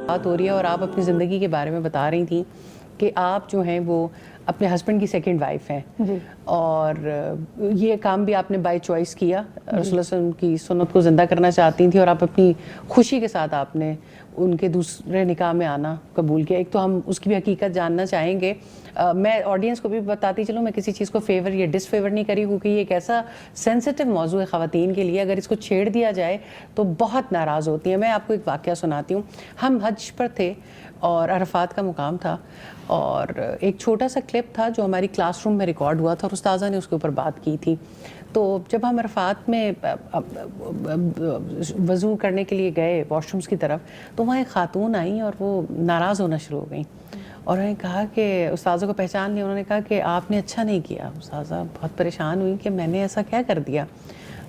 بات ہو رہی ہے اور آپ اپنی زندگی کے بارے میں بتا رہی تھیں کہ آپ جو ہیں وہ اپنے ہسبینڈ کی سیکنڈ وائف ہیں جی. اور یہ کام بھی آپ نے بائی چوائس کیا. رسول اللہ صلی اللہ علیہ وسلم کی سنت کو زندہ کرنا چاہتی تھیں اور آپ اپنی خوشی کے ساتھ آپ نے ان کے دوسرے نکاح میں آنا قبول کیا. ایک تو ہم اس کی بھی حقیقت جاننا چاہیں گے. میں آڈینس کو بھی بتاتی چلوں میں کسی چیز کو فیور یا ڈس فیور نہیں کری کیونکہ یہ ایک ایسا سینسٹیو موضوع ہے خواتین کے لیے. اگر اس کو چھیڑ دیا جائے تو بہت ناراض ہوتی ہیں. میں آپ کو ایک واقعہ سناتی ہوں. ہم حج پر تھے اور عرفات کا مقام تھا اور ایک چھوٹا سا کلپ تھا جو ہماری کلاس روم میں ریکارڈ ہوا تھا اور استاذہ نے اس کے اوپر بات کی تھی. تو جب ہم عرفات میں وضو کرنے کے لیے گئے واش رومس کی طرف تو وہاں ایک خاتون آئیں اور وہ ناراض ہونا شروع ہو گئیں اور انہوں نے کہا کہ استاذہ کو پہچان لیا. انہوں نے کہا کہ آپ نے اچھا نہیں کیا. استاذہ بہت پریشان ہوئی کہ میں نے ایسا کیا کر دیا.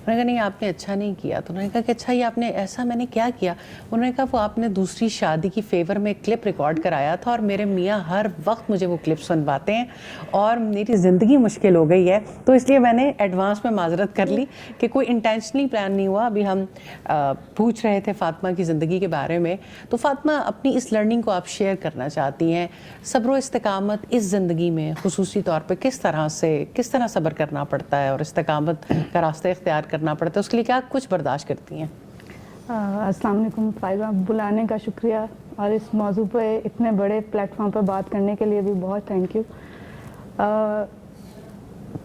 انہوں نے کہا نہیں آپ نے اچھا نہیں کیا. تو انہوں نے کہا کہ اچھا یہ آپ نے ایسا میں نے کیا کیا. انہوں نے کہا وہ آپ نے دوسری شادی کی فیور میں کلپ ریکارڈ کرایا تھا اور میرے میاں ہر وقت مجھے وہ کلپ سنواتے ہیں اور میری زندگی مشکل ہو گئی ہے. تو اس لیے میں نے ایڈوانس میں معذرت کر لی کہ کوئی انٹینشنلی پلان نہیں ہوا. ابھی ہم پوچھ رہے تھے فاطمہ کی زندگی کے بارے میں. تو فاطمہ اپنی اس لرننگ کو آپ شیئر کرنا چاہتی ہیں. صبر و استقامت اس زندگی میں خصوصی طور پہ کس طرح صبر کرنا پڑتا ہے اور استقامت کا راستہ اختیار کرنا پڑتا ہے, اس کے لیے کیا کچھ برداشت کرتی ہیں؟ السلام علیکم فائزہ, بلانے کا شکریہ اور اس موضوع پہ اتنے بڑے پلیٹ فارم پر بات کرنے کے لیے بھی بہت تھینک یو.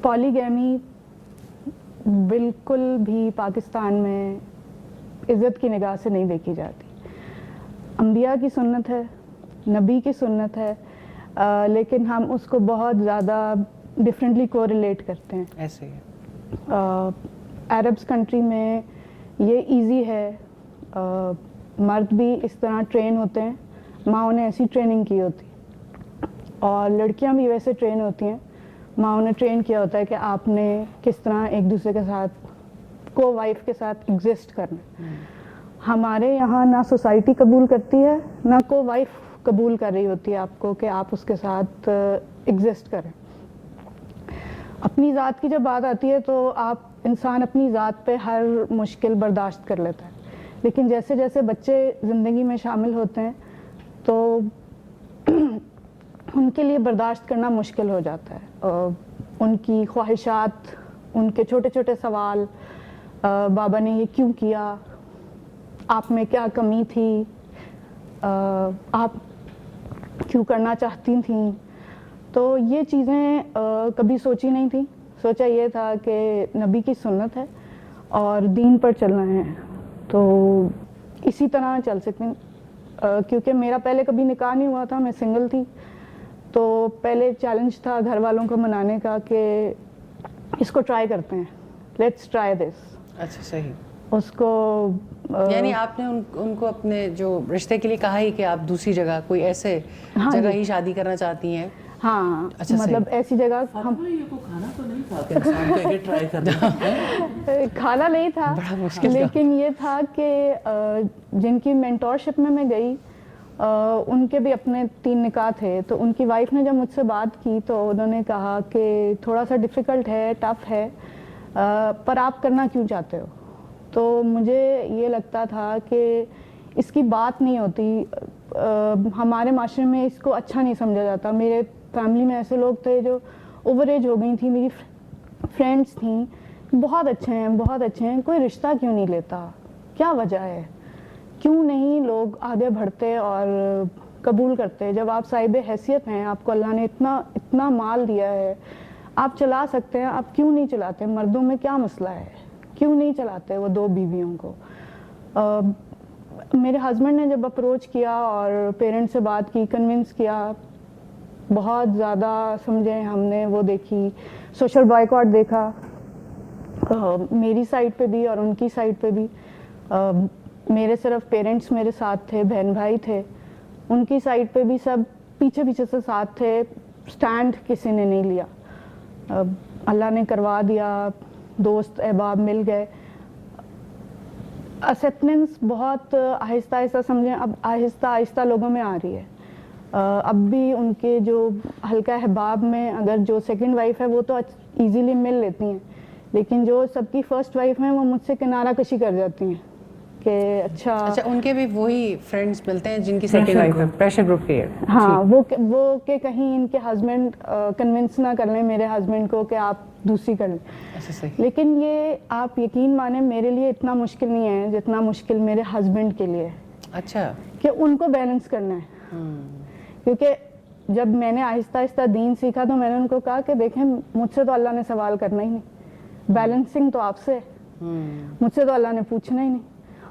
پالیگیمی بالکل بھی پاکستان میں عزت کی نگاہ سے نہیں دیکھی جاتی. انبیاء کی سنت ہے, نبی کی سنت ہے, لیکن ہم اس کو بہت زیادہ ڈفرینٹلی کو ریلیٹ کرتے ہیں. ایسے ہی عربس کنٹری میں یہ ایزی ہے, مرد بھی اس طرح ٹرین ہوتے ہیں, ماں نے ایسی ٹریننگ کی ہوتی اور لڑکیاں بھی ویسے ٹرین ہوتی ہیں. ماں نے ٹرین کیا ہوتا ہے کہ آپ نے کس طرح ایک دوسرے کے ساتھ کو وائف کے ساتھ ایگزسٹ کرنا. ہمارے یہاں نہ سوسائٹی قبول کرتی ہے نہ کو وائف قبول کر رہی ہوتی ہے آپ کو کہ آپ اس کے ساتھ ایگزسٹ کریں. اپنی ذات کی جب بات آتی ہے تو آپ انسان اپنی ذات پہ ہر مشکل برداشت کر لیتا ہے, لیکن جیسے جیسے بچے زندگی میں شامل ہوتے ہیں تو ان کے لیے برداشت کرنا مشکل ہو جاتا ہے. ان کی خواہشات, ان کے چھوٹے چھوٹے سوال, بابا نے یہ کیوں کیا, آپ میں کیا کمی تھی, آپ کیوں کرنا چاہتی تھیں. تو یہ چیزیں کبھی سوچی نہیں تھی. سوچا یہ تھا کہ نبی کی سنت ہے اور دین پر چلنا ہے تو اسی طرح چل سکتے ہیں. کیونکہ میرا پہلے کبھی نکاح نہیں ہوا تھا, میں سنگل تھی, تو پہلے چیلنج تھا گھر والوں کو منانے کا کہ اس کو ٹرائی کرتے ہیں, لیٹس ٹرائی دس. اچھا صحیح. اس کو یعنی آپ نے ان کو اپنے جو رشتے کے لیے کہا ہی کہ آپ دوسری جگہ کوئی ایسے جگہ ہی شادی کرنا چاہتی ہیں. ہاں مطلب ایسی جگہ ہم کھانا نہیں تھا, لیکن یہ تھا کہ جن کی مینٹورشپ میں گئی ان کے بھی اپنے 3 نکاح تھے. تو ان کی وائف نے جب مجھ سے بات کی تو انہوں نے کہا کہ تھوڑا سا ڈیفیکلٹ ہے, ٹف ہے, پر آپ کرنا کیوں چاہتے ہو. تو مجھے یہ لگتا تھا کہ اس کی بات نہیں ہوتی, ہمارے معاشرے میں اس کو اچھا نہیں سمجھا جاتا. میرے فیملی میں ایسے لوگ تھے جو اوور ایج ہو گئی تھیں, میری فرینڈس تھیں, بہت اچھے ہیں, کوئی رشتہ کیوں نہیں لیتا, کیا وجہ ہے, کیوں نہیں لوگ آگے بڑھتے اور قبول کرتے. جب آپ صاحب حیثیت ہیں, آپ کو اللہ نے اتنا مال دیا ہے, آپ چلا سکتے ہیں, آپ کیوں نہیں چلاتے. مردوں میں کیا مسئلہ ہے, کیوں نہیں چلاتے وہ 2 بیویوں کو. میرے ہسبینڈ نے جب اپروچ کیا اور پیرنٹس سے بات کی, کنونس کیا, بہت زیادہ سمجھے ہم نے, وہ دیکھی, سوشل بائیکاٹ دیکھا میری سائڈ پہ بھی اور ان کی سائڈ پہ بھی. میرے صرف پیرنٹس میرے ساتھ تھے, بہن بھائی تھے, ان کی سائڈ پہ بھی سب پیچھے سے ساتھ تھے. سٹینڈ کسی نے نہیں لیا. اللہ نے کروا دیا, دوست احباب مل گئے. ایکسیپٹنس بہت آہستہ سمجھیں, اب آہستہ لوگوں میں آ رہی ہے. اب بھی ان کے جو حلقہ احباب میں اگر جو سیکنڈ وائف ہے وہ تو ایزیلی مل لیتی ہیں, لیکن جو سب کی فرسٹ وائف ہیں وہ مجھ سے کنارہ کشی کر جاتی ہیں کہ اچھا ان کے بھی وہی فرینڈس ملتے ہیں جن کی سیکنڈ وائف ہے, پریشر گروپ کے. ہاں وہ کہ کہیں ان کے ہسبینڈ کنونس نہ کر لیں میرے ہسبینڈ کو کہ آپ دوسری کر لیں. لیکن یہ آپ یقین مانیں میرے لیے اتنا مشکل نہیں ہے جتنا مشکل میرے ہسبینڈ کے لیے. اچھا, کہ ان کو بیلنس کرنا ہے. کیونکہ جب میں نے آہستہ آہستہ دین سیکھا تو میں نے ان کو کہا کہ دیکھیں مجھ سے تو اللہ نے سوال کرنا ہی نہیں, بیلنسنگ تو آپ سے ہے, مجھ سے تو اللہ نے پوچھنا ہی نہیں,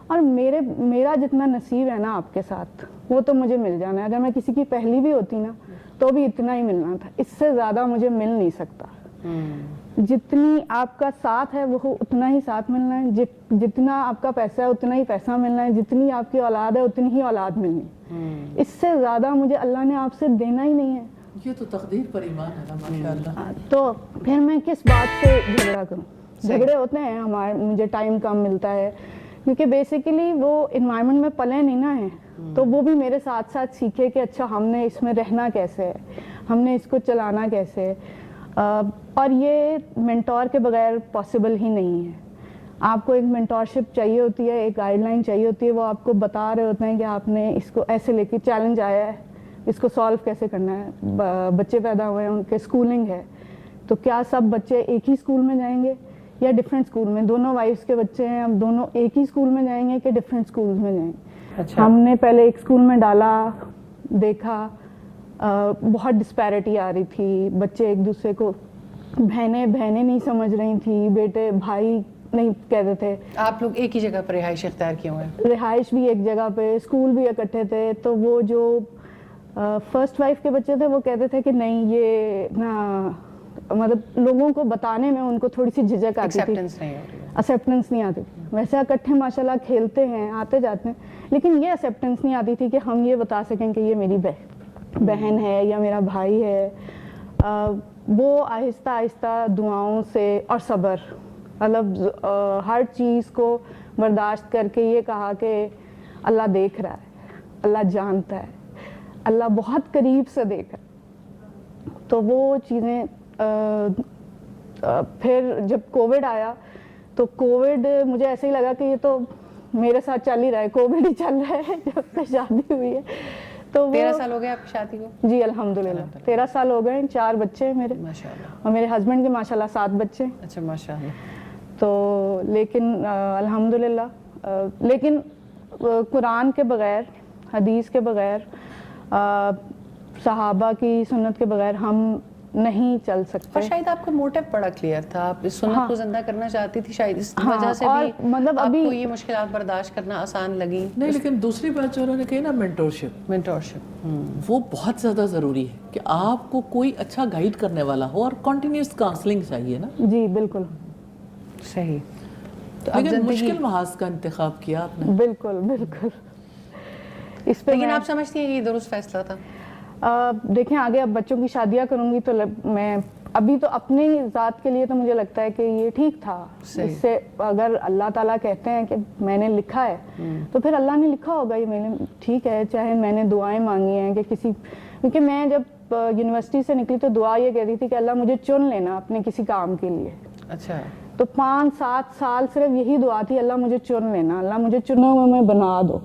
اور میرا جتنا نصیب ہے نا آپ کے ساتھ وہ تو مجھے مل جانا ہے. اگر میں کسی کی پہلی بھی ہوتی نا تو بھی اتنا ہی ملنا تھا, اس سے زیادہ مجھے مل نہیں سکتا. جتنی آپ کا ساتھ ہے وہ اتنا ہی ساتھ ملنا ہے, جتنا آپ کا پیسہ ہے اتنا ہی پیسہ ملنا ہے, جتنی آپ کی اولاد ہے اتنی ہی اولاد ملنی. اس سے زیادہ مجھے اللہ نے آپ سے دینا ہی نہیں ہے. یہ تو تقدیر پر ایمان ہے نا ماشاءاللہ. تو پھر میں کس بات سے جھگڑا کروں. جھگڑے ہوتے ہیں ہمارے, مجھے ٹائم کم ملتا ہے کیونکہ بیسیکلی وہ انوائرمنٹ میں پلے نہیں نا ہے, تو وہ بھی میرے ساتھ ساتھ سیکھے کہ اچھا ہم نے اس میں رہنا کیسے ہے, ہم نے اس کو چلانا کیسے ہے. اور یہ مینٹور کے بغیر پاسبل ہی نہیں ہے. آپ کو ایک مینٹورشپ چاہیے ہوتی ہے, ایک گائیڈ لائن چاہیے ہوتی ہے, وہ آپ کو بتا رہے ہوتے ہیں کہ آپ نے اس کو ایسے لے کے چیلنج آیا ہے, اس کو سالو کیسے کرنا ہے. بچے پیدا ہوئے ہیں, ان کے اسکولنگ ہے, تو کیا سب بچے ایک ہی اسکول میں جائیں گے یا ڈفرینٹ اسکول میں. دونوں وائفس کے بچے ہیں, اب دونوں ایک ہی اسکول میں جائیں گے کہ ڈفرینٹ اسکول میں جائیں گے. ہم نے پہلے ایک اسکول میں ڈالا, دیکھا بہت ڈسپیرٹی آ رہی تھی, بچے ایک دوسرے کو بہنیں نہیں سمجھ رہی تھی, بیٹے بھائی نہیں کہتے تھے. آپ لوگ ایک ہی جگہ پر رہائش اختیار کیے ہوئے ہیں؟ رہائش بھی ایک جگہ پہ, اسکول بھی اکٹھے تھے. تو وہ جو فرسٹ وائف کے بچے تھے وہ کہتے تھے کہ نہیں یہ نا, مطلب لوگوں کو بتانے میں ان کو تھوڑی سی جھجک آتی تھی, ایکسیپٹنس نہیں آتی تھی. ویسے اکٹھے ماشاءاللہ کھیلتے ہیں, آتے جاتے ہیں, لیکن یہ ایکسیپٹنس نہیں آتی تھی کہ ہم یہ بتا سکیں کہ یہ میری بہن ہے یا میرا بھائی ہے. وہ آہستہ آہستہ دعاؤں سے اور صبر, مطلب ہر چیز کو برداشت کر کے یہ کہا کہ اللہ دیکھ رہا ہے, اللہ جانتا ہے, اللہ بہت قریب سے دیکھ رہا ہے. تو وہ چیزیں پھر جب کووڈ آیا تو کووڈ مجھے ایسے ہی لگا کہ یہ تو میرے ساتھ چل ہی رہا ہے, کووڈ ہی چل رہا ہے جب سے شادی ہوئی ہے. تو 13 سال ہو گئے آپ کی شادی کو؟ جی الحمدللہ 13 سال ہو گئے, 4 بچے ہیں میرے ماشاءاللہ, اور میرے ہسبینڈ کے ماشاءاللہ 7 بچے. اچھا ماشاءاللہ. تو لیکن الحمدللہ, لیکن قرآن کے بغیر, حدیث کے بغیر, صحابہ کی سنت کے بغیر ہم نہیں چل سکتے. اور شاید آپ کا موٹیو بڑا کلیئر تھا, آپ اس سنت کو زندہ کرنا چاہتی تھی, شاید اس وجہ سے بھی مطلب آپ ابھی کو یہ مشکلات برداشت کرنا آسان لگی. نہیں, لیکن دوسری بات جو انہوں نے کہی نا مینٹورشپ, وہ بہت زیادہ ضروری ہے کہ آپ کو کوئی اچھا گائیڈ کرنے والا ہو, اور کنٹینیوس کاؤنسلنگ چاہیے نا. جی بالکل صحیح. لیکن مشکل محاذ کا انتخاب کیا آپ نے. بالکل بالکل. اس پہ لیکن آپ سمجھتی ہیں کہ یہ درست فیصلہ تھا؟ دیکھیں آگے اب بچوں کی شادیاں کروں گی تو میں ابھی تو اپنی ذات کے لیے تو مجھے لگتا ہے کہ یہ ٹھیک تھا. اس سے اگر اللہ تعالیٰ کہتے ہیں کہ میں نے لکھا ہے تو پھر اللہ نے لکھا ہوگا یہ میں نے, ٹھیک ہے. چاہے میں نے دعائیں مانگی ہیں کہ کیونکہ میں جب یونیورسٹی سے نکلی تو دعا یہ کہتی تھی کہ اللہ مجھے چن لینا اپنے کسی کام کے لیے. اچھا. تو 5-7 سال صرف یہی دعا تھی, اللہ مجھے چن لینا, اللہ مجھے چنا ہوا میں بنا دو.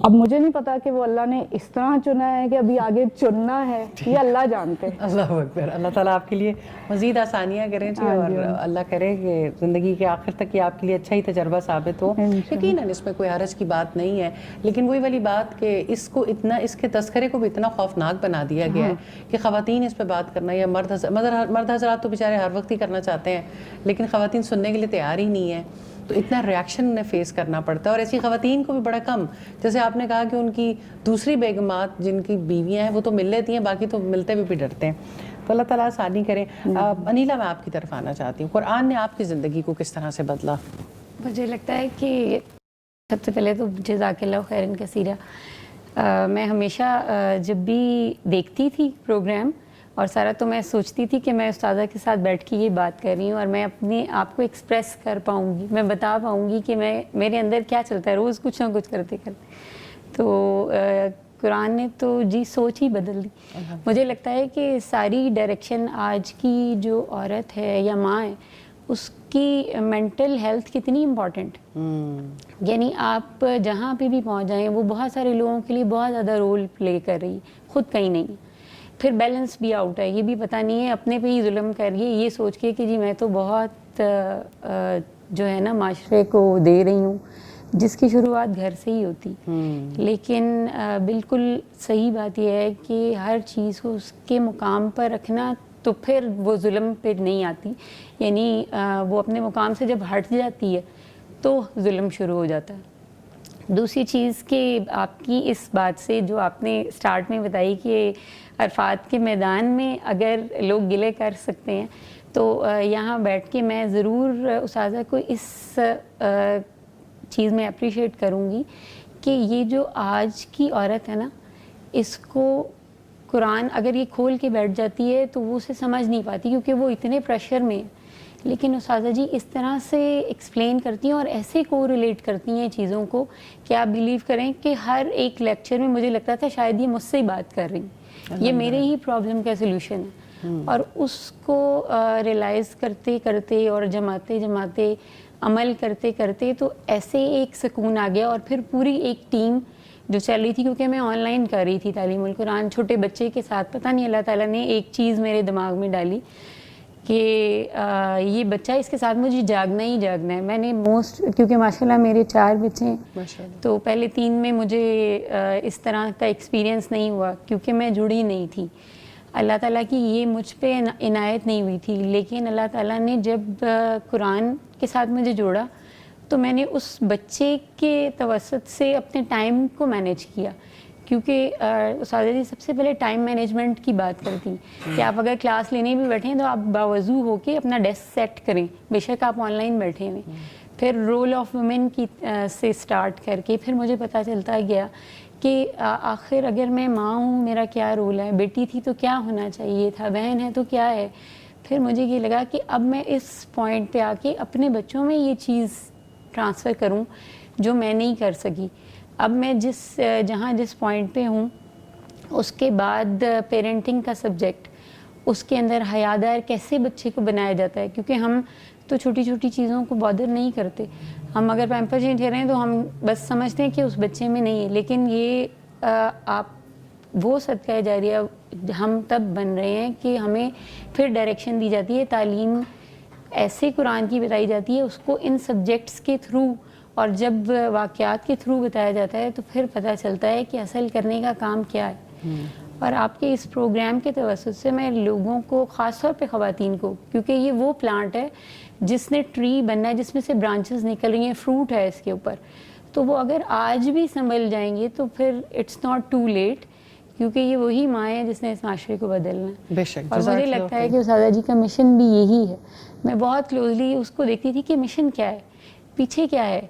اب مجھے نہیں پتا کہ وہ اللہ نے اس طرح چنا ہے کہ ابھی آگے چننا ہے, یہ اللہ جانتے ہیں. اللہ اکبر. اللہ تعالیٰ آپ کے لیے مزید آسانیاں کریں جی, اور اللہ کرے کہ زندگی کے آخر تک یہ آپ کے لیے اچھا ہی تجربہ ثابت ہو. یقیناً اس میں کوئی حرج کی بات نہیں ہے, لیکن وہی والی بات کہ اس کو اتنا, اس کے تذکرے کو بھی اتنا خوفناک بنا دیا گیا ہے کہ خواتین اس پہ بات کرنا, یا مرد حضرات تو بیچارے ہر وقت ہی کرنا چاہتے ہیں, لیکن خواتین سننے کے لیے تیار ہی نہیں ہے. تو اتنا ریاکشن انہیں فیس کرنا پڑتا ہے, اور ایسی خواتین کو بھی بڑا کم. جیسے آپ نے کہا کہ ان کی دوسری بیگمات جن کی بیویاں ہیں وہ تو مل لیتی ہیں, باقی تو ملتے بھی ڈرتے ہیں. تو اللہ تعالیٰ آسانی کرے. انیلا, میں آپ کی طرف آنا چاہتی ہوں, قرآن نے آپ کی زندگی کو کس طرح سے بدلا؟ مجھے لگتا ہے کہ سب سے پہلے تو جزاک اللہ خیرن کثیرہ. میں ہمیشہ جب بھی دیکھتی تھی پروگرام اور سارا, تو میں سوچتی تھی کہ میں استاذہ کے ساتھ بیٹھ کے یہ بات کر رہی ہوں اور میں اپنے آپ کو ایکسپریس کر پاؤں گی, میں بتا پاؤں گی کہ میرے اندر کیا چلتا ہے روز کچھ نہ کچھ کرتے کرتے. تو قرآن نے تو جی سوچ ہی بدل دی. مجھے لگتا ہے کہ ساری ڈائریکشن آج کی جو عورت ہے یا ماں ہے, اس کہ مینٹل ہیلتھ کتنی امپورٹنٹ، یعنی آپ جہاں پہ بھی پہنچ جائیں وہ بہت سارے لوگوں کے لیے بہت زیادہ رول پلے کر رہی، خود کہیں نہیں، پھر بیلنس بھی آؤٹ ہے، یہ بھی پتہ نہیں ہے اپنے پہ ہی ظلم کر رہی ہے یہ سوچ کے کہ جی میں تو بہت جو ہے نا معاشرے کو دے رہی ہوں، جس کی شروعات گھر سے ہی ہوتی. لیکن بالکل صحیح بات یہ ہے کہ ہر چیز کو اس کے مقام پر رکھنا تو پھر وہ ظلم پہ نہیں آتی، یعنی وہ اپنے مقام سے جب ہٹ جاتی ہے تو ظلم شروع ہو جاتا ہے. دوسری چیز کہ آپ کی اس بات سے جو آپ نے سٹارٹ میں بتائی کہ عرفات کے میدان میں اگر لوگ گلے کر سکتے ہیں تو یہاں بیٹھ کے میں ضرور استاذہ کو اس چیز میں اپریشیٹ کروں گی کہ یہ جو آج کی عورت ہے نا، اس کو قرآن اگر یہ کھول کے بیٹھ جاتی ہے تو وہ اسے سمجھ نہیں پاتی کیونکہ وہ اتنے پریشر میں ہے. لیکن استاذہ جی اس طرح سے ایکسپلین کرتی ہیں اور ایسے کو ریلیٹ کرتی ہیں چیزوں کو کہ آپ بلیو کریں کہ ہر ایک لیکچر میں مجھے لگتا تھا شاید یہ مجھ سے ہی بات کر رہی ہیں، یہ میرے ہی پرابلم کا سلوشن ہے. اور اس کو ریلائز کرتے کرتے اور جماتے جماتے عمل کرتے کرتے تو ایسے ایک سکون آ گیا. اور پھر پوری ایک ٹیم جو چل رہی تھی، کیونکہ میں آن لائن کر رہی تھی تعلیم القرآن چھوٹے بچے کے ساتھ، پتہ نہیں اللہ تعالیٰ نے ایک چیز میرے دماغ میں ڈالی کہ یہ بچہ اس کے ساتھ مجھے جاگنا ہی جاگنا ہے. میں نے کیونکہ ماشاءاللہ میرے 4 بچے ہیں تو پہلے 3 میں مجھے اس طرح کا ایکسپیرینس نہیں ہوا کیونکہ میں جڑی نہیں تھی. اللہ تعالیٰ کی یہ مجھ پہ عنایت نہیں ہوئی تھی. لیکن اللہ تعالیٰ نے جب قرآن کے ساتھ مجھے جوڑا تو میں نے اس بچے کے توسط سے اپنے ٹائم کو مینیج کیا. کیونکہ استاذہ جی سب سے پہلے ٹائم مینجمنٹ کی بات کرتی ہیں کہ آپ اگر کلاس لینے بھی بیٹھیں تو آپ باوضو ہو کے اپنا ڈیسک سیٹ کریں، بے شک آپ آن لائن بیٹھے ہوئے. پھر رول آف وومن کی سے سٹارٹ کر کے پھر مجھے پتہ چلتا گیا کہ آخر اگر میں ماں ہوں میرا کیا رول ہے، بیٹی تھی تو کیا ہونا چاہیے تھا، بہن ہے تو کیا ہے. پھر مجھے یہ لگا کہ اب میں اس پوائنٹ پہ آ کے اپنے بچوں میں یہ چیز ٹرانسفر کروں جو میں نہیں کر سکی. اب میں جس پوائنٹ پہ ہوں اس کے بعد پیرنٹنگ کا سبجیکٹ، اس کے اندر حیادار کیسے بچے کو بنایا جاتا ہے. کیونکہ ہم تو چھوٹی چھوٹی چیزوں کو بادر نہیں کرتے، ہم اگر پیمپر چینج کر رہے ہیں تو ہم بس سمجھتے ہیں کہ اس بچے میں نہیں ہے. لیکن یہ آپ وہ صدقہ جاریہ ہم تب بن رہے ہیں کہ ہمیں پھر ڈائریکشن دی جاتی ہے، تعلیم ایسے قرآن کی بتائی جاتی ہے، اس کو ان سبجیکٹس کے تھرو اور جب واقعات کے تھرو بتایا جاتا ہے تو پھر پتہ چلتا ہے کہ اصل کرنے کا کام کیا ہے. اور آپ کے اس پروگرام کے توسط سے میں لوگوں کو، خاص طور پہ خواتین کو، کیونکہ یہ وہ پلانٹ ہے جس نے ٹری بننا ہے، جس میں سے برانچز نکل رہی ہیں، فروٹ ہے اس کے اوپر، تو وہ اگر آج بھی سنبھل جائیں گے تو پھر اٹس ناٹ ٹو لیٹ، کیونکہ یہ وہی ماں ہے جس نے اس معاشرے کو بدلنا ہے. بے شک. اور مجھے لگتا ہے کہ استاذہ جی کا مشن بھی یہی ہے. میں بہت کلوزلی اس کو دیکھتی تھی کہ مشن کیا ہے، پیچھے کیا ہے،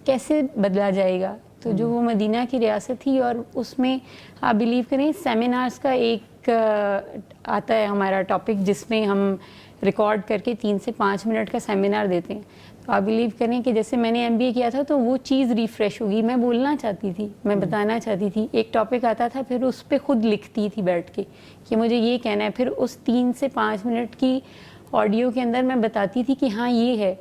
کیسے بدلا جائے گا. تو جو وہ مدینہ کی ریاست تھی اور اس میں آپ بلیو کریں سیمینارز کا ایک آتا ہے ہمارا ٹاپک جس میں ہم ریکارڈ کر کے 3 سے 5 منٹ کا سیمینار دیتے ہیں. تو آپ بلیو کریں کہ جیسے میں نے MBA کیا تھا تو وہ چیز ریفریش ہوگی، میں بولنا چاہتی تھی، میں بتانا چاہتی تھی، ایک ٹاپک آتا تھا پھر اس پہ خود لکھتی تھی بیٹھ کے کہ مجھے یہ کہنا ہے. پھر اس 3 سے 5 منٹ کی آڈیو کے اندر میں بتاتی تھی کہ ہاں یہ ہے،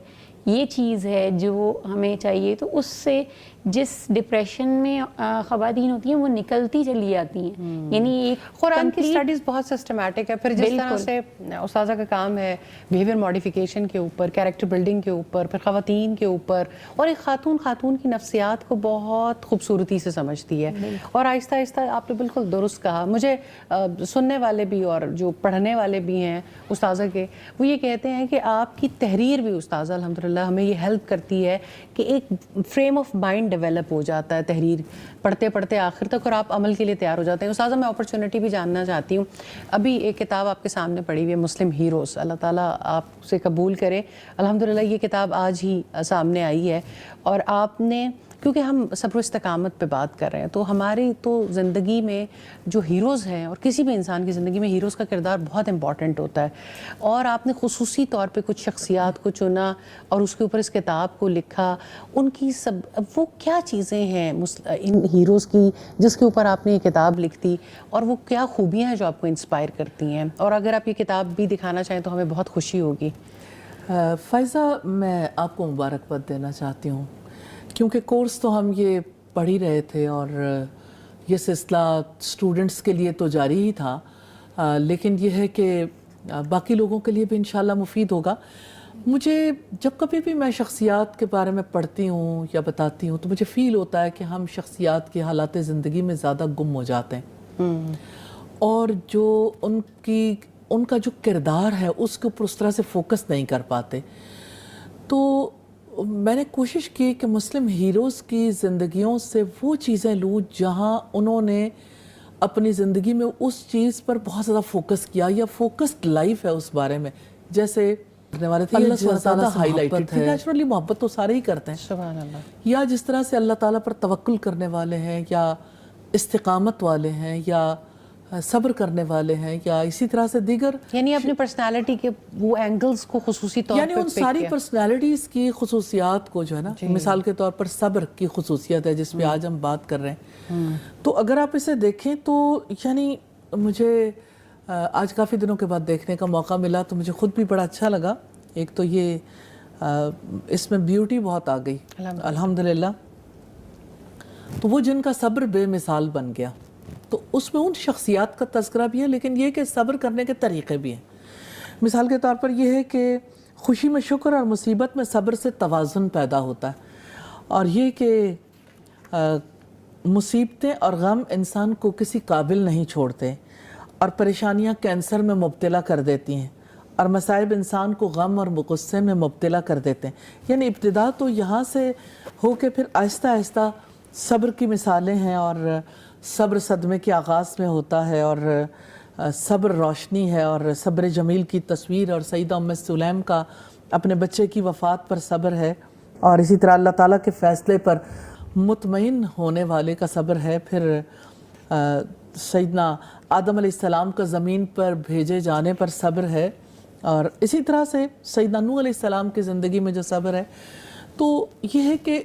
یہ چیز ہے جو ہمیں چاہیے. تو اس سے جس ڈپریشن میں خواتین ہوتی ہیں وہ نکلتی چلی جاتی ہیں. یعنی ایک قرآن کی اسٹڈیز بہت سسٹمیٹک ہے. پھر جس طرح سے استاذہ کا کام ہے بیہیویئر ماڈیفیکیشن کے اوپر، کیریکٹر بلڈنگ کے اوپر، پھر خواتین کے اوپر، اور ایک خاتون کی نفسیات کو بہت خوبصورتی سے سمجھتی ہے. اور آہستہ آہستہ آپ نے بالکل درست کہا. مجھے سننے والے بھی اور جو پڑھنے والے بھی ہیں استاذہ کے، وہ یہ کہتے ہیں کہ آپ کی تحریر بھی استاذہ الحمدللہ ہمیں یہ ہیلپ کرتی ہے کہ ایک فریم آف مائنڈ ڈیولپ ہو جاتا ہے تحریر پڑھتے پڑھتے آخر تک، اور آپ عمل کے لیے تیار ہو جاتے ہیں. استاذہ میں اپرچونٹی بھی جاننا چاہتی ہوں، ابھی ایک کتاب آپ کے سامنے پڑھی ہوئی ہے مسلم ہیروز، اللہ تعالیٰ آپ سے قبول کرے. الحمدللہ یہ کتاب آج ہی سامنے آئی ہے، اور آپ نے، کیونکہ ہم صبر و استقامت پہ بات کر رہے ہیں، تو ہماری تو زندگی میں جو ہیروز ہیں، اور کسی بھی انسان کی زندگی میں ہیروز کا کردار بہت امپورٹنٹ ہوتا ہے، اور آپ نے خصوصی طور پہ کچھ شخصیات کو چنا اور اس کے اوپر اس کتاب کو لکھا. ان کی وہ کیا چیزیں ہیں ان ہیروز کی جس کے اوپر آپ نے یہ کتاب لکھ دی، اور وہ کیا خوبیاں ہیں جو آپ کو انسپائر کرتی ہیں؟ اور اگر آپ یہ کتاب بھی دکھانا چاہیں تو ہمیں بہت خوشی ہوگی. فائزہ میں آپ کو مبارکباد دینا چاہتی ہوں کیونکہ کورس تو ہم یہ پڑھ ہی رہے تھے اور یہ سلسلہ اسٹوڈنٹس کے لیے تو جاری ہی تھا، لیکن یہ ہے کہ باقی لوگوں کے لیے بھی انشاءاللہ مفید ہوگا۔ مجھے جب کبھی بھی میں شخصیات کے بارے میں پڑھتی ہوں یا بتاتی ہوں تو مجھے فیل ہوتا ہے کہ ہم شخصیات کے حالات زندگی میں زیادہ گم ہو جاتے ہیں اور جو ان کا جو کردار ہے اس کے اوپر اس طرح سے فوکس نہیں کر پاتے۔ تو میں نے کوشش کی کہ مسلم ہیروز کی زندگیوں سے وہ چیزیں لوں جہاں انہوں نے اپنی زندگی میں اس چیز پر بہت زیادہ فوکس کیا یا فوکسڈ لائف ہے اس بارے میں، جیسے کرنے والے تھے اللہ سبحانہ تعالیٰ سے ہائی لائٹڈ ہے۔ نیچرلی محبت تو سارے ہی کرتے ہیں، سبحان اللہ، یا جس طرح سے اللہ تعالیٰ پر توکل کرنے والے ہیں یا استقامت والے ہیں یا صبر کرنے والے ہیں یا اسی طرح سے دیگر، یعنی اپنی پرسنالٹی کے وہ اینگلز کو خصوصی طور یعنی پہ ان ساری پرسنالٹیز کی خصوصیات کو جو ہے نا، مثال کے طور پر صبر کی خصوصیت ہے جس پہ آج ہم بات کر رہے ہیں، تو اگر آپ اسے دیکھیں تو یعنی مجھے آج کافی دنوں کے بعد دیکھنے کا موقع ملا تو مجھے خود بھی بڑا اچھا لگا۔ ایک تو یہ اس میں بیوٹی بہت آ گئی الحمدللہ، تو وہ جن کا صبر بے مثال بن گیا، تو اس میں ان شخصیات کا تذکرہ بھی ہے لیکن یہ کہ صبر کرنے کے طریقے بھی ہیں۔ مثال کے طور پر یہ ہے کہ خوشی میں شکر اور مصیبت میں صبر سے توازن پیدا ہوتا ہے، اور یہ کہ مصیبتیں اور غم انسان کو کسی قابل نہیں چھوڑتے اور پریشانیاں کینسر میں مبتلا کر دیتی ہیں اور مصائب انسان کو غم اور غصے میں مبتلا کر دیتے ہیں۔ یعنی ابتدا تو یہاں سے ہو کے پھر آہستہ آہستہ صبر کی مثالیں ہیں، اور صبر صدمے کے آغاز میں ہوتا ہے، اور صبر روشنی ہے، اور صبر جمیل کی تصویر، اور سیدہ ام سلیم کا اپنے بچے کی وفات پر صبر ہے، اور اسی طرح اللہ تعالیٰ کے فیصلے پر مطمئن ہونے والے کا صبر ہے۔ پھر سیدنا آدم علیہ السلام کا زمین پر بھیجے جانے پر صبر ہے، اور اسی طرح سے سیدنا نوح علیہ السلام کی زندگی میں جو صبر ہے۔ تو یہ ہے کہ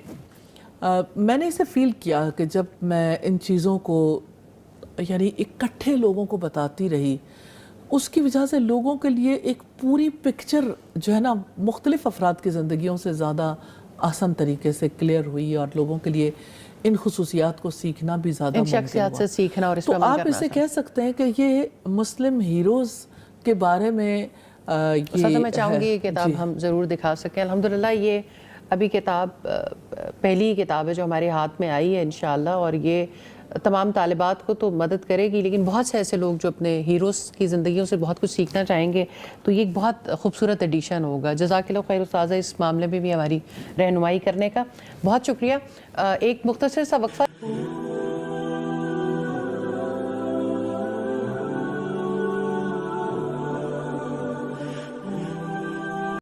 میں نے اسے فیل کیا کہ جب میں ان چیزوں کو یعنی اکٹھے لوگوں کو بتاتی رہی، اس کی وجہ سے لوگوں کے لیے ایک پوری پکچر جو ہے نا مختلف افراد کی زندگیوں سے زیادہ آسان طریقے سے کلیئر ہوئی، اور لوگوں کے لیے ان خصوصیات کو سیکھنا بھی زیادہ ان ممکن شخصیات ہوا۔ سے سیکھنا اور اس تو پہ عمل آپ کرنا اسے کہہ سکتے ہیں کہ یہ مسلم ہیروز کے بارے میں استاد میں چاہوں گی یہ کتاب جی ہم ضرور دکھا سکیں۔ الحمدللہ یہ ابھی کتاب پہلی کتاب ہے جو ہمارے ہاتھ میں آئی ہے انشاءاللہ، اور یہ تمام طالبات کو تو مدد کرے گی، لیکن بہت سے ایسے لوگ جو اپنے ہیروز کی زندگیوں سے بہت کچھ سیکھنا چاہیں گے تو یہ ایک بہت خوبصورت ایڈیشن ہوگا۔ جزاک اللہ خیر استاذہ، اس معاملے میں بھی ہماری رہنمائی کرنے کا بہت شکریہ۔ ایک مختصر سا وقفہ